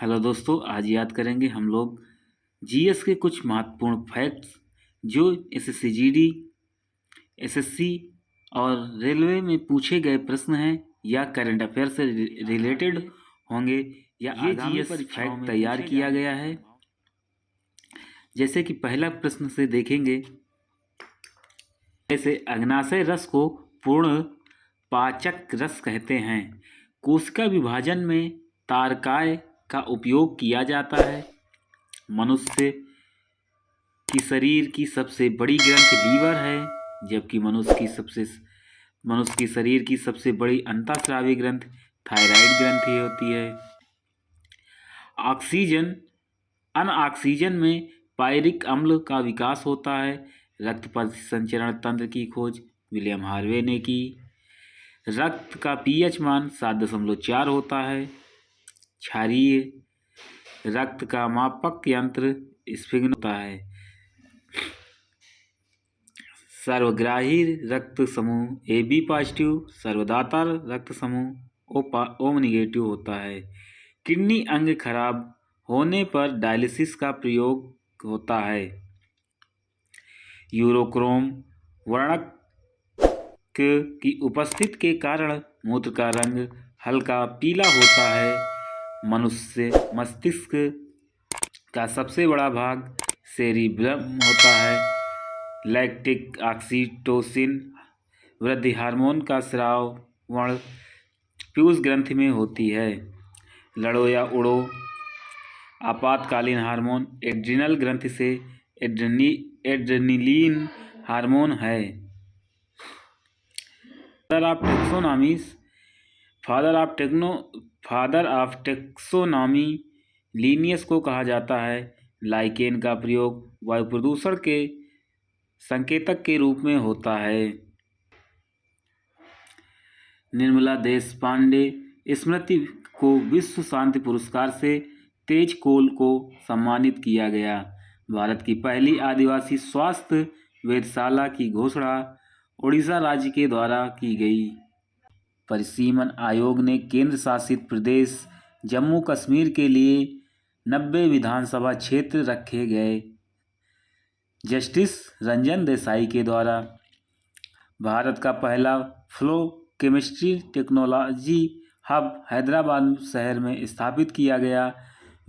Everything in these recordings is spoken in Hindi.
हेलो दोस्तों, आज याद करेंगे हम लोग जीएस के कुछ महत्वपूर्ण फैक्ट्स जो एसएससी जीडी, एसएससी और रेलवे में पूछे गए प्रश्न हैं या करंट अफेयर से रिलेटेड होंगे या ये जीएस फैक्ट तैयार किया गया है। जैसे कि पहला प्रश्न से देखेंगे, जैसे अग्नाशय रस को पूर्ण पाचक रस कहते हैं। कोशिका विभाजन में तारकाय का उपयोग किया जाता है। मनुष्य की शरीर की सबसे बड़ी ग्रंथि लीवर है, जबकि मनुष्य की शरीर की सबसे बड़ी अंतःस्रावी ग्रंथि थायराइड ग्रंथि होती है। ऑक्सीजन अनऑक्सीजन में पायरिक अम्ल का विकास होता है। रक्त परिसंचरण तंत्र की खोज विलियम हार्वे ने की। रक्त का पीएच मान 7.4 होता है। क्षारीय रक्त का मापक यंत्र स्फिंक्टर होता है। सर्वग्राही रक्त समूह AB पॉजिटिव, सर्वदाता रक्त समूह O निगेटिव होता है। किडनी अंग खराब होने पर डायलिसिस का प्रयोग होता है। यूरोक्रोम वर्णक की उपस्थिति के कारण मूत्र का रंग हल्का पीला होता है। मनुष्य मस्तिष्क का सबसे बड़ा भाग सेरिब्रम होता है। लैक्टिक ऑक्सीटोसिन वृद्धि हार्मोन का स्रावण पीयूष ग्रंथि में होती है। लड़ो या उड़ो आपातकालीन हार्मोन एड्रिनल ग्रंथि से एड्रेनलिन हार्मोन है। फादर ऑफ टेक्सोनॉमी लीनियस को कहा जाता है। लाइकेन का प्रयोग वायु प्रदूषण के संकेतक के रूप में होता है। निर्मला देशपांडे स्मृति को विश्व शांति पुरस्कार से तेज कोल को सम्मानित किया गया। भारत की पहली आदिवासी स्वास्थ्य वेधशाला की घोषणा उड़ीसा राज्य के द्वारा की गई। परिसीमन आयोग ने केंद्र शासित प्रदेश जम्मू कश्मीर के लिए 90 विधानसभा क्षेत्र रखे गए। जस्टिस रंजन देसाई के द्वारा भारत का पहला flow chemistry technology hub Hyderabad शहर में स्थापित किया गया।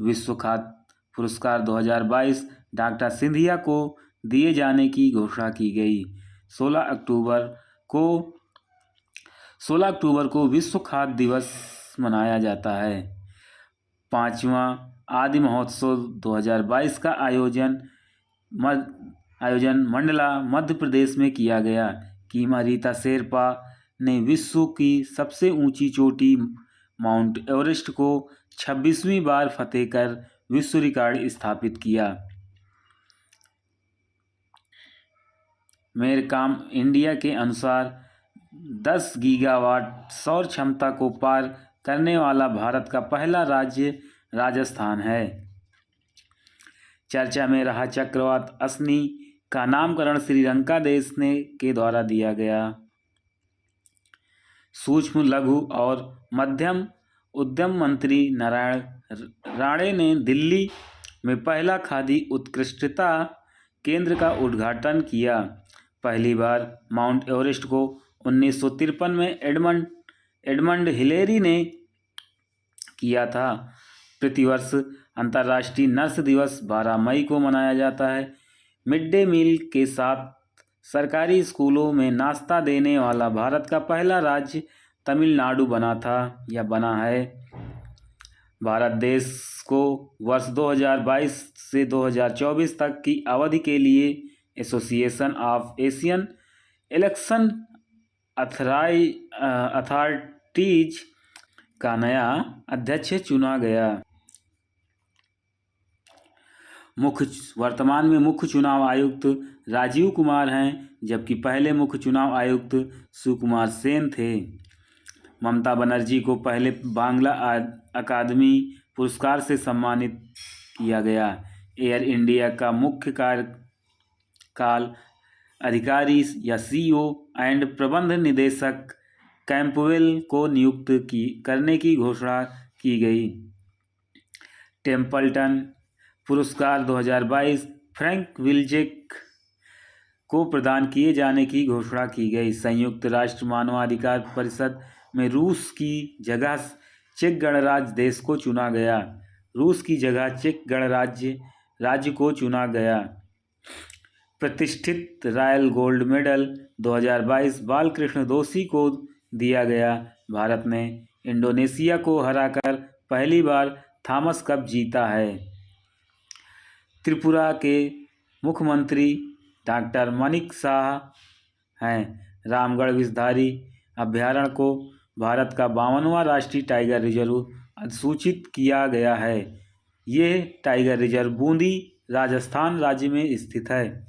विश्व खाद्य पुरस्कार 2022 डॉक्टर सिंधिया को दिए जाने की घोषणा की गई। 16 अक्टूबर को विश्व खाद्य दिवस मनाया जाता है। 5वां आदि महोत्सव 2022 का आयोजन मंडला मध्य प्रदेश में किया गया। कीमा रीता शेरपा ने विश्व की सबसे ऊंची चोटी माउंट एवरेस्ट को 26वीं बार फतेह कर विश्व रिकॉर्ड स्थापित किया। मेरकाम इंडिया के अनुसार 10 गीगावाट सौर क्षमता को पार करने वाला भारत का पहला राज्य राजस्थान है। चर्चा में रहा चक्रवात असनी का नामकरण श्रीलंका देश के द्वारा दिया गया। सूक्ष्म लघु और मध्यम उद्यम मंत्री नारायण राणे ने दिल्ली में पहला खादी उत्कृष्टता केंद्र का उद्घाटन किया। पहली बार माउंट एवरेस्ट को 1953 में एडमंड हिलेरी ने किया था। प्रतिवर्ष अंतर्राष्ट्रीय नर्स दिवस 12 मई को मनाया जाता है। मिड डे मील के साथ सरकारी स्कूलों में नाश्ता देने वाला भारत का पहला राज्य तमिलनाडु बना है। भारत देश को वर्ष 2022 से 2024 तक की अवधि के लिए association of Asian election authorities का नया अध्यक्ष चुना गया। वर्तमान में मुख्य चुनाव आयुक्त राजीव कुमार हैं, जबकि पहले मुख्य चुनाव आयुक्त सुकुमार सेन थे। ममता बनर्जी को पहले बांग्ला अकादमी पुरस्कार से सम्मानित किया गया। एयर इंडिया का मुख्य कार्यकाल अधिकारी या CEO एंड प्रबंध निदेशक कैंपवेल को नियुक्त करने की घोषणा की गई। टेम्पल्टन पुरस्कार 2022 फ्रैंक विल्जेक को प्रदान किए जाने की घोषणा की गई। संयुक्त राष्ट्र मानवाधिकार परिषद में रूस की जगह चेक गणराज्य देश को चुना गया। रूस की जगह चेक गणराज्य को चुना गया। प्रतिष्ठित रॉयल गोल्ड मेडल 2022 बालकृष्ण दोषी को दिया गया। भारत ने इंडोनेशिया को हराकर पहली बार थॉमस कप जीता है। त्रिपुरा के मुख्यमंत्री डॉक्टर मानिक साह हैं। रामगढ़ विषधारी अभयारण्य को भारत का 52वां राष्ट्रीय टाइगर रिजर्व अधिसूचित किया गया है। ये टाइगर रिजर्व बूंदी राजस्थान राज्य में स्थित है,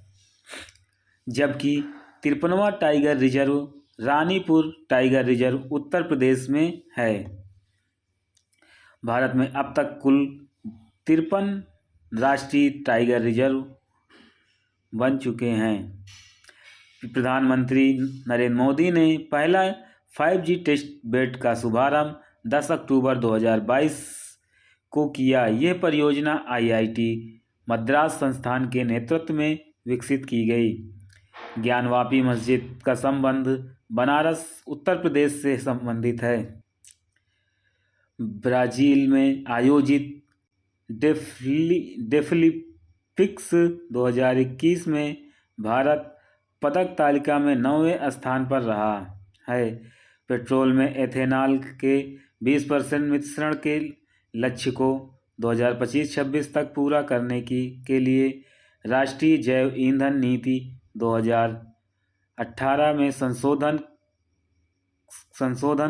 जबकि 53वां tiger reserve Ranipur tiger reserve Uttar Pradesh में है। भारत में अब तक कुल 53 राष्ट्रीय टाइगर रिजर्व बन चुके हैं। प्रधानमंत्री नरेंद्र मोदी ने पहला 5G टेस्ट बेड का शुभारंभ 10 अक्टूबर 2022 को किया। यह परियोजना IIT मद्रास संस्थान के नेतृत्व में विकसित की गई। ज्ञानवापी मस्जिद का संबंध बनारस उत्तर प्रदेश से संबंधित है। ब्राजील में आयोजित डेफलिम्पिक्स 2021 में भारत पदक तालिका में 9वें स्थान पर रहा है। पेट्रोल में एथेनॉल के 20% मिश्रण के लक्ष्य को 2025-26 तक पूरा करने के लिए राष्ट्रीय जैव ईंधन नीति 2018 में संशोधन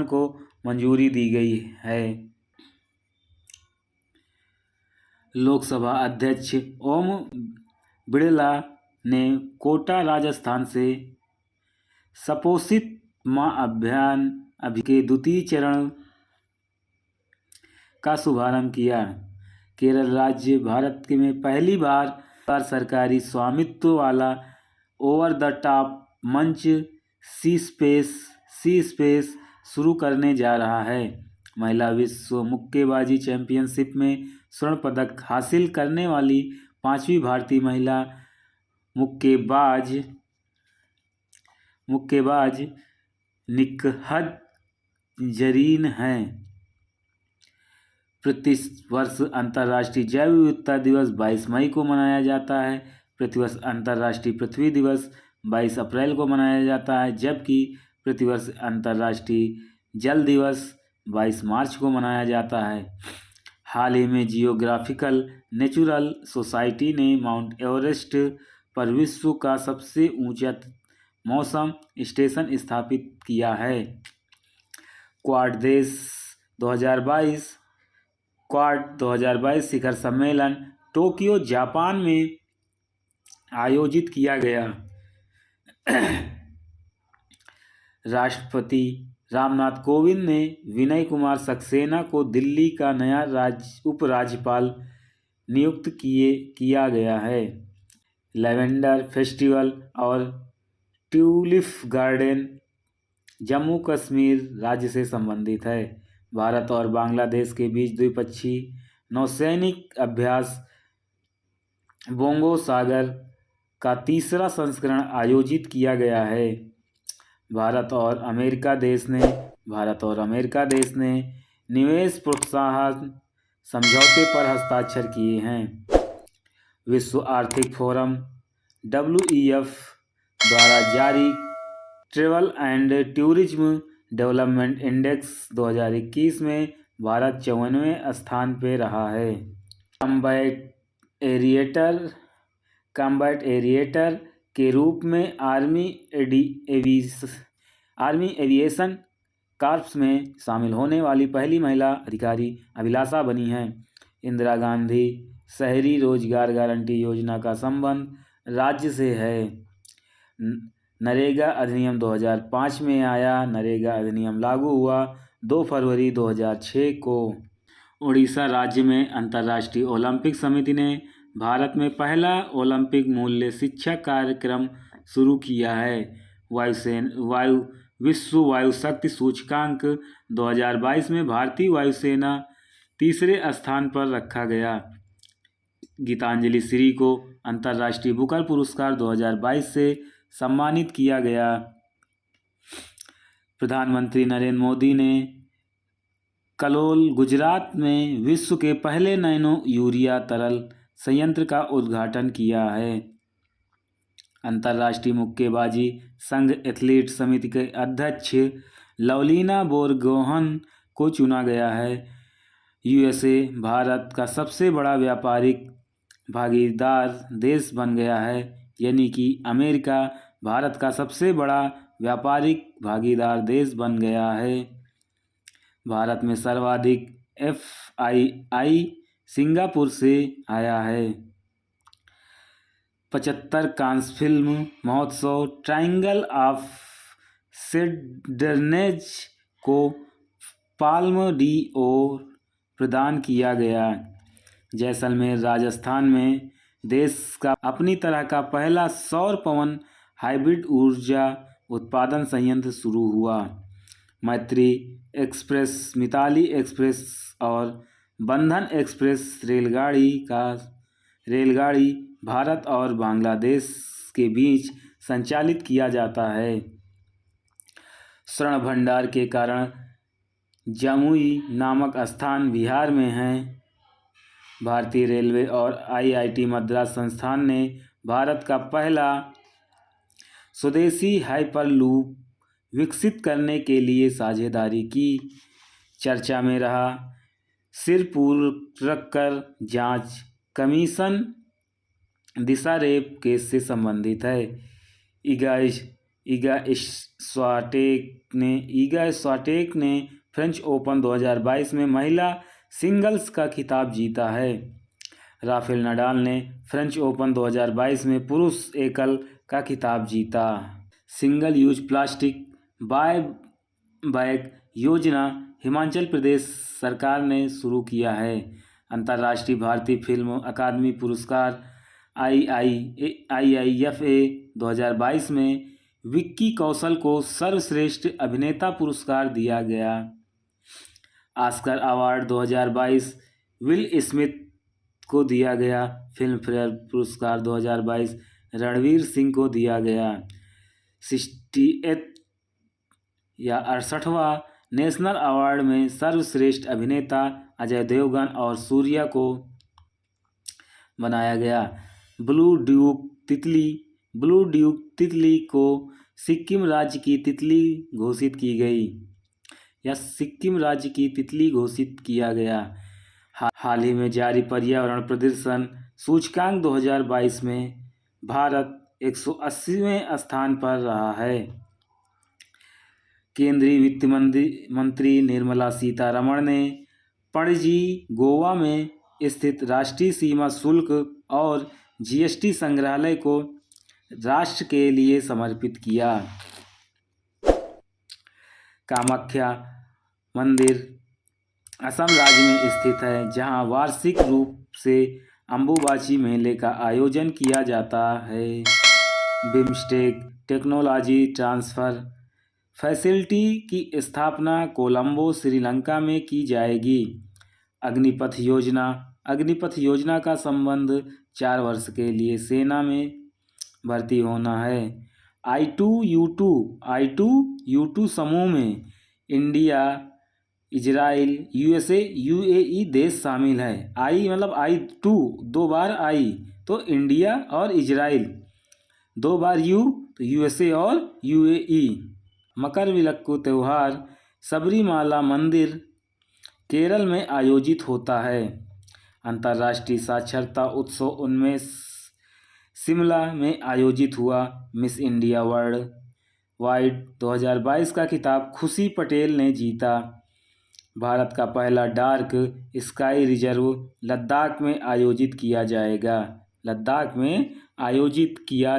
को मंजूरी दी गई है। लोकसभा अध्यक्ष ओम बिड़ला ने कोटा राजस्थान से सपोषित मां अभियान के द्वितीय चरण का शुभारंभ किया। केरल राज्य भारत में पहली बार सरकारी स्वामित्व वाला ओवर द टॉप मंच सी स्पेस शुरू करने जा रहा है। महिला विश्व मुक्केबाजी चैंपियनशिप में स्वर्ण पदक हासिल करने वाली 5वीं भारतीय महिला मुक्केबाज निकहत जरीन हैं। प्रतिवर्ष अंतर्राष्ट्रीय जैव विविधता दिवस 22 मई को मनाया जाता है। प्रतिवर्ष अंतर्राष्ट्रीय पृथ्वी दिवस 22 अप्रैल को मनाया जाता है, जबकि प्रतिवर्ष अंतर्राष्ट्रीय जल दिवस 22 मार्च को मनाया जाता है। हाल ही में जियोग्राफिकल नेचुरल सोसाइटी ने माउंट एवरेस्ट पर विश्व का सबसे ऊंचा मौसम स्टेशन स्थापित किया है। क्वाड 2022 शिखर सम्मेलन टोक्यो जापान में आयोजित किया गया। राष्ट्रपति रामनाथ कोविंद ने विनय कुमार सक्सेना को दिल्ली का नया उपराज्यपाल नियुक्त किया गया है। लेवेंडर फेस्टिवल और ट्यूलिप गार्डन जम्मू कश्मीर राज्य से संबंधित है। भारत और बांग्लादेश के बीच द्विपक्षीय नौसैनिक अभ्यास बोंगो सागर का तीसरा संस्करण आयोजित किया गया है। भारत और अमेरिका देश ने निवेश प्रोत्साहन समझौते पर हस्ताक्षर किए हैं। विश्व आर्थिक फोरम WEF द्वारा जारी travel and tourism development index 2021 में भारत 54वें स्थान पर रहा है। कॉम्बैट एरिएटर के रूप में आर्मी एविएशन कॉर्प्स में शामिल होने वाली पहली महिला अधिकारी अभिलाषा बनी हैं। इंदिरा गांधी शहरी रोजगार गारंटी योजना का संबंध राज्य से है। नरेगा अधिनियम 2005 में आया। नरेगा अधिनियम लागू हुआ 2 फरवरी 2006 को। उड़ीसा राज्य में अंतर्राष्ट्रीय ओलंपिक समिति ने भारत में पहला ओलंपिक मूल्य शिक्षा कार्यक्रम शुरू किया है। विश्व वायु शक्ति सूचकांक 2022 में भारतीय वायुसेना तीसरे स्थान पर रखा गया। गीतांजलि श्री को अंतर्राष्ट्रीय बुकर पुरस्कार 2022 से सम्मानित किया गया। प्रधानमंत्री नरेंद्र मोदी ने कलोल, गुजरात में विश्व के पहले नैनो यूरिया तरल संयंत्र का उद्घाटन किया है। अंतर्राष्ट्रीय मुक्केबाजी संघ एथलीट समिति के अध्यक्ष लवलीना बोरगोहन को चुना गया है। यूएसए भारत का सबसे बड़ा व्यापारिक भागीदार देश बन गया है, यानी कि अमेरिका भारत का सबसे बड़ा व्यापारिक भागीदार देश बन गया है। भारत में सर्वाधिक FII सिंगापुर से आया है। 75 कांस फिल्म महोत्सव ट्रायंगल ऑफ सैडनेस को पाल्म d'Or प्रदान किया गया। जैसलमेर राजस्थान में देश का अपनी तरह का पहला सौर पवन हाइब्रिड ऊर्जा उत्पादन संयंत्र शुरू हुआ। मैत्री एक्सप्रेस, मिताली एक्सप्रेस और बंधन एक्सप्रेस रेलगाड़ी भारत और बांग्लादेश के बीच संचालित किया जाता है। स्वर्ण भंडार के कारण जमुई नामक स्थान बिहार में है। भारतीय रेलवे और IIT मद्रास संस्थान ने भारत का पहला स्वदेशी हाइपरलूप विकसित करने के लिए साझेदारी की। चर्चा में रहा सिरपुरकर जांच कमीशन दिशा रेप केस से संबंधित है। इगा स्वाटेक ने फ्रेंच ओपन 2022 में महिला सिंगल्स का खिताब जीता है। राफेल नडाल ने फ्रेंच ओपन 2022 में पुरुष एकल का खिताब जीता। Single use plastic buy back योजना हिमाचल प्रदेश सरकार ने शुरू किया है। अंतर्राष्ट्रीय भारतीय फिल्म अकादमी पुरस्कार IIFA 2022 में विक्की कौशल को सर्वश्रेष्ठ अभिनेता पुरस्कार दिया गया। ऑस्कर अवार्ड 2022 विल स्मिथ को दिया गया। फिल्म फेयर पुरस्कार 2022 रणवीर सिंह को दिया गया। 68वां नेशनल अवार्ड में सर्वश्रेष्ठ अभिनेता अजय देवगन और सूर्या को बनाया गया। ब्लू ड्यूक तितली को सिक्किम राज्य की तितली घोषित की गई या सिक्किम राज्य की तितली घोषित किया गया। हाल ही में जारी पर्यावरण प्रदर्शन सूचकांक 2022 में भारत 180वें स्थान पर रहा है। केंद्रीय वित्त मंत्री निर्मला सीतारमण ने पणजी, गोवा में स्थित राष्ट्रीय सीमा शुल्क और GST संग्रहालय को राष्ट्र के लिए समर्पित किया। कामाख्या मंदिर असम राज्य में स्थित है, जहां वार्षिक रूप से अम्बुबाची मेले का आयोजन किया जाता है। बिम्स्टेक टेक्नोलॉजी ट्रांसफर फैसिलिटी की स्थापना कोलंबो, श्रीलंका में की जाएगी। अग्निपथ योजना का संबंध 4 वर्ष के लिए सेना में भर्ती होना है। I2U2 समूह में इंडिया, इजराइल, USA, UAE देश शामिल है। I मतलब I2 2 बार I तो इंडिया और इजराइल, 2 बार U तो USA और UAE। मकर विलक्कु त्यौहार सबरीमाला मंदिर केरल में आयोजित होता है। अंतर्राष्ट्रीय साक्षरता उत्सव 19 शिमला में आयोजित हुआ। मिस इंडिया वर्ल्ड वाइड 2022 का खिताब खुशी पटेल ने जीता। भारत का पहला डार्क स्काई रिजर्व लद्दाख में आयोजित किया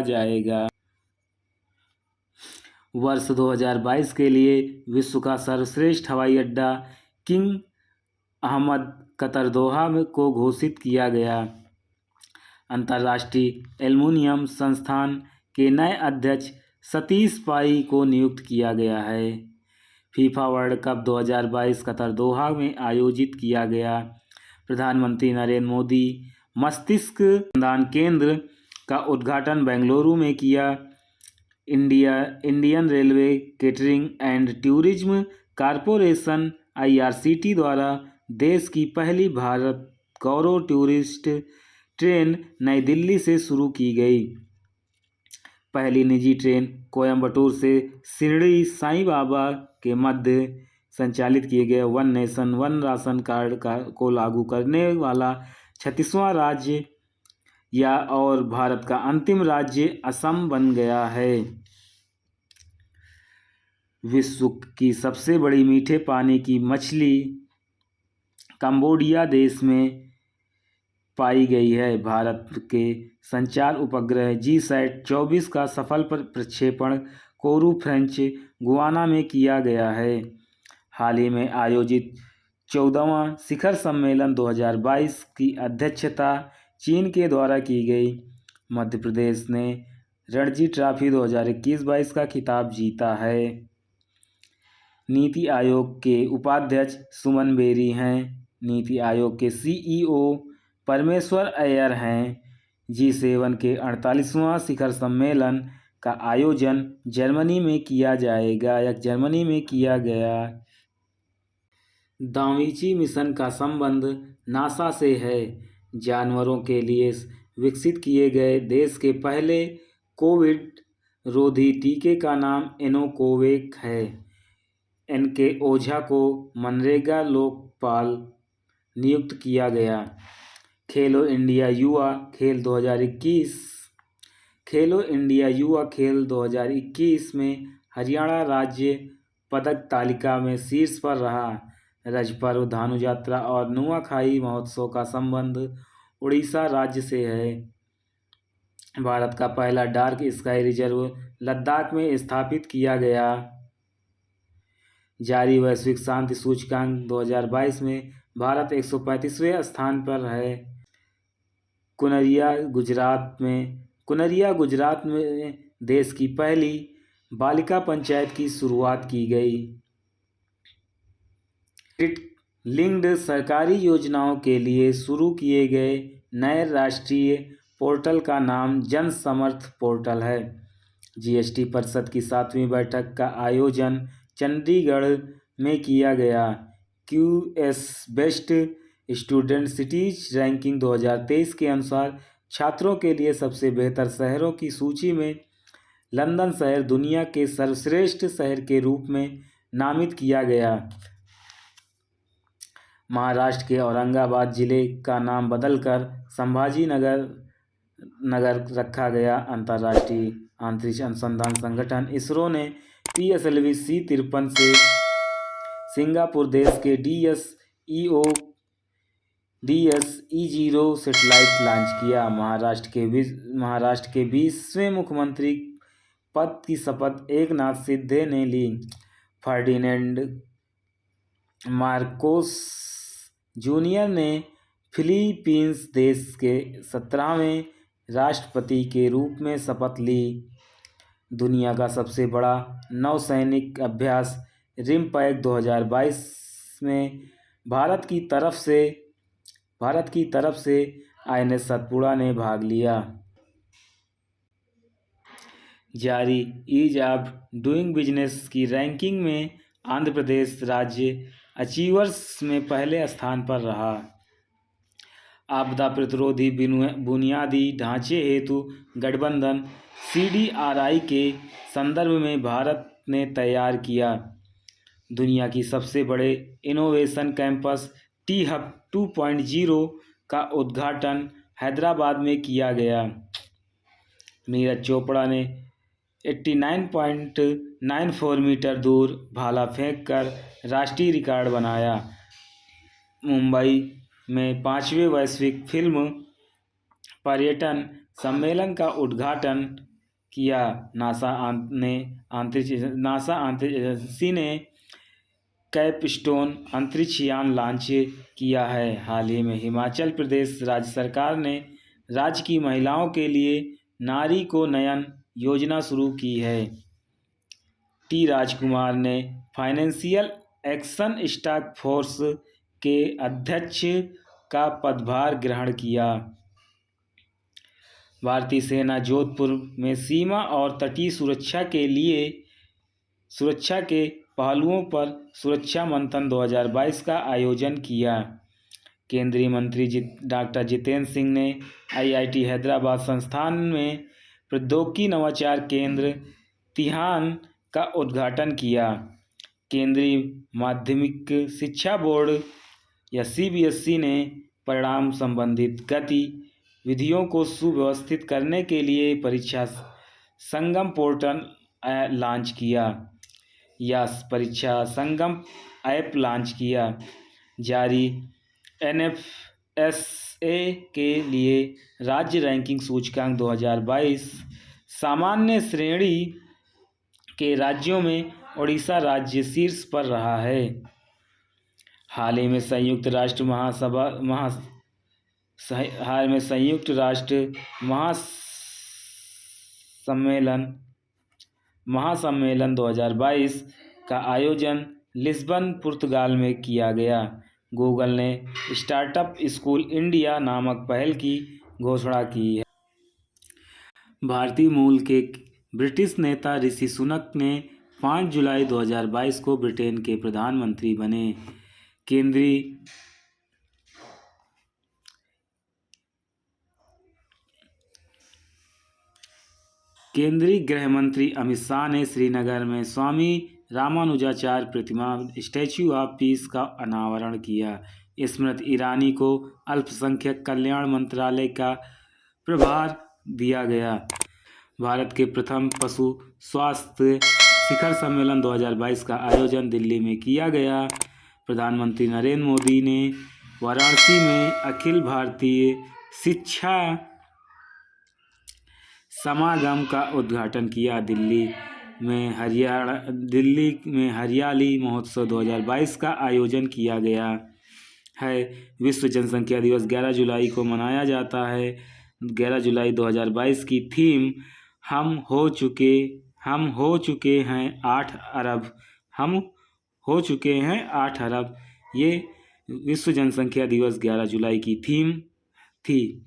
जाएगा। वर्ष 2022 के लिए विश्व का सर्वश्रेष्ठ हवाई अड्डा किंग अहमद कतर दोहा को घोषित किया गया। अंतर्राष्ट्रीय एल्युमिनियम संस्थान के नए अध्यक्ष सतीश पाई को नियुक्त किया गया है। फीफा वर्ल्ड कप 2022 कतर दोहा में आयोजित किया गया। प्रधानमंत्री नरेंद्र मोदी मस्तिष्क अनुसंधान केंद्र का उद्घाटन बेंगलुरु में किया। Indian railway catering and tourism corporation IRCT द्वारा देश की पहली भारत गौरव टूरिस्ट ट्रेन नई दिल्ली से शुरू की गई। पहली निजी ट्रेन कोयंबटूर से शिरडी साईं बाबा के मध्य संचालित किए गए one nation one ration card को लागू करने वाला 36वां राज्य और भारत का अंतिम राज्य असम बन गया है। विश्व की सबसे बड़ी मीठे पानी की मछली कंबोडिया देश में पाई गई है। भारत के संचार उपग्रह GSAT-24 का सफल प्रक्षेपण कोरू फ्रेंच गुयाना में किया गया है। हाल ही में आयोजित 14वां शिखर सम्मेलन 2022 की अध्यक्षता चीन के द्वारा की गई। मध्य प्रदेश ने रणजी ट्रॉफी 2021-22 का खिताब जीता है। नीति आयोग के उपाध्यक्ष सुमन बेरी हैं। नीति आयोग के CEO परमेश्वर अय्यर हैं। G7 के 48वां शिखर सम्मेलन का आयोजन जर्मनी में किया गया। दाविंची मिशन का संबंध नासा से है। जानवरों के लिए विकसित किए गए देश के पहले कोविड रोधी टीके का नाम इनोकोवैक है। NK ओझा को मनरेगा लोकपाल नियुक्त किया गया। खेलो इंडिया युवा खेल 2021 में हरियाणा राज्य पदक तालिका में शीर्ष पर रहा। रजपर्व, धानु यात्रा और नुआखाई महोत्सव का संबंध उड़ीसा राज्य से है। भारत का पहला डार्क स्काई रिजर्व लद्दाख में स्थापित किया गया। जारी वैश्विक शांति सूचकांक 2022 में भारत 135वें स्थान पर है। कुनरिया गुजरात में देश की पहली बालिका पंचायत की शुरुआत की गई। लिंक्ड सरकारी योजनाओं के लिए शुरू किए गए नए राष्ट्रीय पोर्टल का नाम जन समर्थ पोर्टल है। GST परिषद की 7वीं बैठक का आयोजन चंडीगढ़ में किया गया। QS best student cities ranking 2023 के अनुसार छात्रों के लिए सबसे बेहतर शहरों की सूची में लंदन शहर दुनिया के सर्वश्रेष्ठ शहर के रूप में नामित किया गया। महाराष्ट्र के औरंगाबाद जिले का नाम बदलकर संभाजी नगर रखा गया। अंतर्राष्ट्रीय अंतरिक्ष अनुसंधान संगठन इसरो ने PSLV C-53 से सिंगापुर देश के DSE-0 सैटेलाइट लॉन्च किया। महाराष्ट्र के 20वें मुख्यमंत्री पद की शपथ एकनाथ शिंदे ने ली। फर्डिनेंड मार्कोस जूनियर ने फिलीपींस देश के 17वें राष्ट्रपति के रूप में शपथ ली। दुनिया का सबसे बड़ा नौसैनिक अभ्यास रिमपैक 2022 में भारत की तरफ से INS सतपुड़ा ने भाग लिया। जारी ईज ऑफ डूइंग बिजनेस की रैंकिंग में आंध्र प्रदेश राज्य अचीवर्स में पहले स्थान पर रहा। आपदा प्रतिरोधी बुनियादी ढांचे हेतु गठबंधन CDRI के संदर्भ में भारत ने तैयार किया। दुनिया की सबसे बड़े इनोवेशन कैंपस T-Hub 2.0 का उद्घाटन हैदराबाद में किया गया। नीरज चोपड़ा ने 89.94 मीटर दूर भाला फेंककर राष्ट्रीय रिकॉर्ड बनाया। मुंबई में 5वें वैश्विक फिल्म पर्यटन सम्मेलन का उद्घाटन किया। नासा अंतरिक्ष एजेंसी ने कैपस्टोन अंतरिक्ष यान लॉन्च किया है। हाल ही में हिमाचल प्रदेश राज्य सरकार ने राज्य की महिलाओं के लिए नारी को नयन योजना शुरू की है। टी राजकुमार ने फाइनेंशियल एक्शन टास्क फोर्स के अध्यक्ष का पदभार ग्रहण किया। भारतीय सेना जोधपुर में सीमा और तटीय सुरक्षा के पहलुओं पर सुरक्षा मंथन 2022 का आयोजन किया। केंद्रीय मंत्री डॉक्टर जितेंद्र सिंह ने आईआईटी हैदराबाद संस्थान में प्रौद्योगिकी नवाचार केंद्र तिहान का उद्घाटन किया। केंद्रीय माध्यमिक शिक्षा बोर्ड या सीबीएसई ने परिणाम संबंधित गतिविधियों को सुव्यवस्थित करने के लिए परीक्षा संगम पोर्टल लॉन्च किया परीक्षा संगम ऐप लॉन्च किया। जारी एनएफएसए के लिए राज्य रैंकिंग सूचकांक 2022 सामान्य श्रेणी के राज्यों में ओडिशा राज्य शीर्ष पर रहा है। हाल ही में संयुक्त राष्ट्र महासम्मेलन 2022 का आयोजन लिस्बन पुर्तगाल में किया गया। गूगल ने स्टार्टअप स्कूल इंडिया नामक पहल की घोषणा की है। भारतीय मूल के ब्रिटिश नेता ऋषि सुनक ने 5 जुलाई 2022 को ब्रिटेन के प्रधानमंत्री बने। केंद्रीय गृह मंत्री अमित शाह ने श्रीनगर में स्वामी रामानुजाचार्य प्रतिमा स्टैच्यू ऑफ पीस का अनावरण किया। स्मृति ईरानी को अल्पसंख्यक कल्याण मंत्रालय का प्रभार दिया गया। भारत के प्रथम पशु स्वास्थ्य शिखर सम्मेलन 2022 का आयोजन दिल्ली में किया गया। प्रधानमंत्री नरेंद्र मोदी ने वाराणसी में अखिल भारतीय शिक्षा समागम का उद्घाटन किया। दिल्ली में हरियाली महोत्सव 2022 का आयोजन किया गया है। विश्व जनसंख्या दिवस 11 जुलाई को मनाया जाता है। 11 जुलाई 2022 की थीम हम हो चुके हैं 8 अरब। ये विश्व जनसंख्या दिवस 11 जुलाई की थीम थी।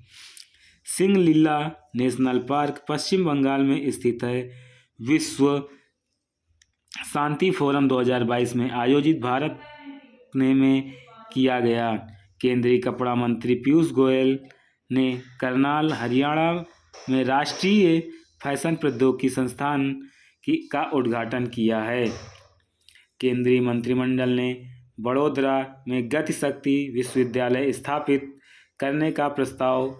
सिंगलीला नेशनल पार्क पश्चिम बंगाल में स्थित है। विश्व शांति फोरम 2022 में आयोजित भारत में किया गया। केंद्रीय कपड़ा मंत्री पीयूष गोयल ने करनाल हरियाणा में राष्ट्रीय फैशन प्रौद्योगिकी संस्थान का उद्घाटन किया है। केंद्रीय मंत्रिमंडल ने बड़ोदरा में गति शक्ति विश्वविद्यालय स्थापित करने का प्रस्ताव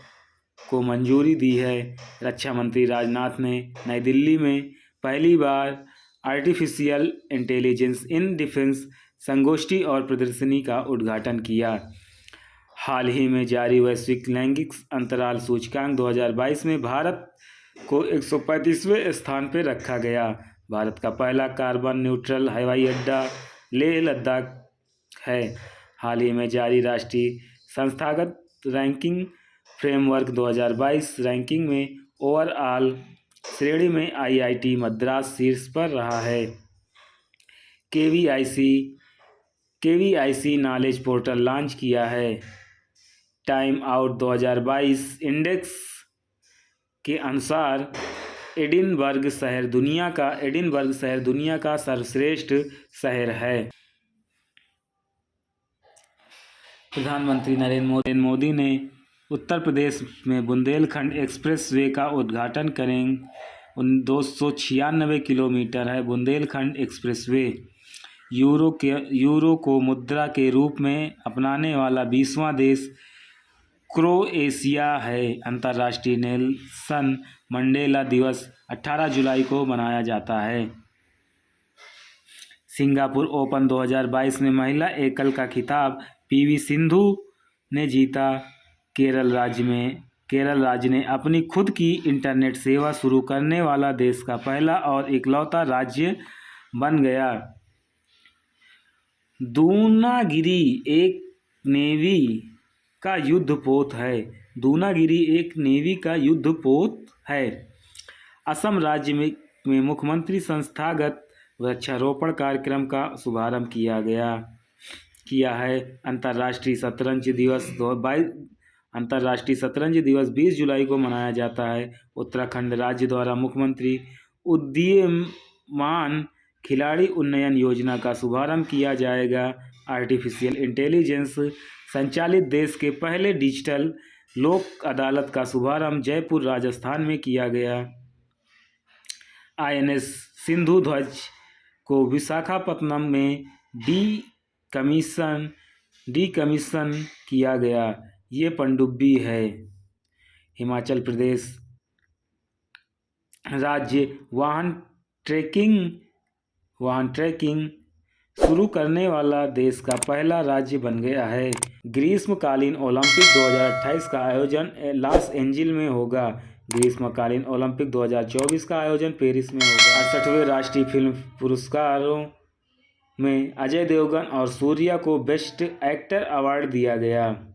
को मंजूरी दी है। रक्षा मंत्री राजनाथ ने नई दिल्ली में पहली बार आर्टिफिशियल इंटेलिजेंस इन डिफेंस संगोष्ठी और प्रदर्शनी का उद्घाटन किया। हाल ही में जारी वैश्विक लैंगिक अंतराल सूचकांक 2022 में भारत को 135वें स्थान पर रखा गया। भारत का पहला कार्बन न्यूट्रल हवाई अड्डा लेह लद्दाख है। हाल ही में जारी राष्ट्रीय संस्थागत रैंकिंग फ्रेमवर्क 2022 रैंकिंग में ओवरऑल श्रेणी में आईआईटी मद्रास शीर्ष पर रहा है। केवीआईसी नॉलेज पोर्टल लॉन्च किया है। टाइम आउट 2022 इंडेक्स के अनुसार एडिनबर्ग शहर दुनिया का सर्वश्रेष्ठ शहर है। प्रधानमंत्री नरेंद्र मोदी ने उत्तर प्रदेश में बुंदेलखंड एक्सप्रेसवे का उद्घाटन करेंगे। 296 किलोमीटर है बुंदेलखंड एक्सप्रेसवे। यूरो को मुद्रा के रूप में अपनाने वाला 20वां देश क्रोएशिया है। अंतर्राष्ट्रीय नेल्सन मंडेला दिवस 18 जुलाई को मनाया जाता है। सिंगापुर ओपन 2022 में महिला एकल का खिताब पीवी सिंधु ने जीता। केरल राज्य ने अपनी खुद की इंटरनेट सेवा शुरू करने वाला देश का पहला और इकलौता राज्य बन गया। दूनागिरी एक नेवी का युद्धपोत है। असम राज्य में मुख्यमंत्री संस्थागत वृक्षारोपण कार्यक्रम का शुभारंभ किया है। अंतर्राष्ट्रीय शतरंज दिवस 20 जुलाई को मनाया जाता है। उत्तराखंड राज्य द्वारा मुख्यमंत्री उदीयमान खिलाड़ी उन्नयन योजना का शुभारंभ किया जाएगा। आर्टिफिशियल इंटेलिजेंस संचालित देश के पहले डिजिटल लोक अदालत का शुभारंभ जयपुर राजस्थान में किया गया। INS सिंधु ध्वज को विशाखापत्तनम में डीकमीशन किया गया। ये पनडुब्बी है। हिमाचल प्रदेश राज्य वाहन ट्रैकिंग शुरू करने वाला देश का पहला राज्य बन गया है। ग्रीष्मकालीन ओलंपिक 2028 का आयोजन लॉस एंजिल्स में होगा। ग्रीष्मकालीन ओलंपिक 2024 का आयोजन पेरिस में होगा। 68वें राष्ट्रीय फिल्म पुरस्कारों में अजय देवगन और सूर्या को बेस्ट एक्टर अवार्ड दिया गया।